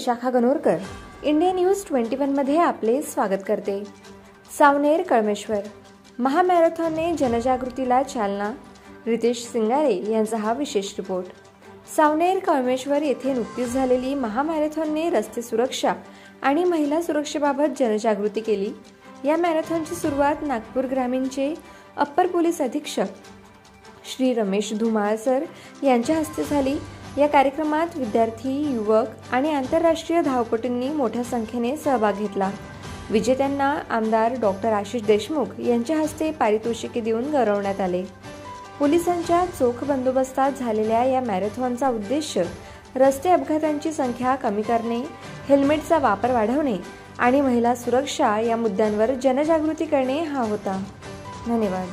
Vishakha Ganorkar India news 21 मध्ये आपले स्वागत करते। सावनेर कळमेश्वर महामॅरेथॉनने जनजागृतीला चालना, रितेश सिंगारे यांचा हा विशेष रिपोर्ट। सावनेर कळमेश्वर येथे नुकतीच झालेली महामॅरेथॉनने रस्ते सुरक्षा आणि महिला सुरक्षेबाबत जनजागृती केली। या मॅरेथॉनची सुरुवात नागपूर ग्रामीणचे अप्पर पोलीस अधीक्षक श्री रमेश धुमाळ सर यांच्या हस्ते झाली। या कार्यक्रमात विद्यार्थी, युवक आणि आंतरराष्ट्रीय धावपटूंनी मोठ्या संख्येने सहभाग घेतला। विजेत्यांना आमदार डॉक्टर आशिष देशमुख यांच्या हस्ते पारितोषिके देऊन गौरवण्यात आले। पोलिसांच्या चोख बंदोबस्तात झालेल्या या मॅरेथॉनचा उद्देश रस्ते अपघातांची संख्या कमी करणे, हेल्मेटचा वापर वाढवणे आणि महिला सुरक्षा या मुद्द्यांवर जनजागृती करणे हा होता। धन्यवाद।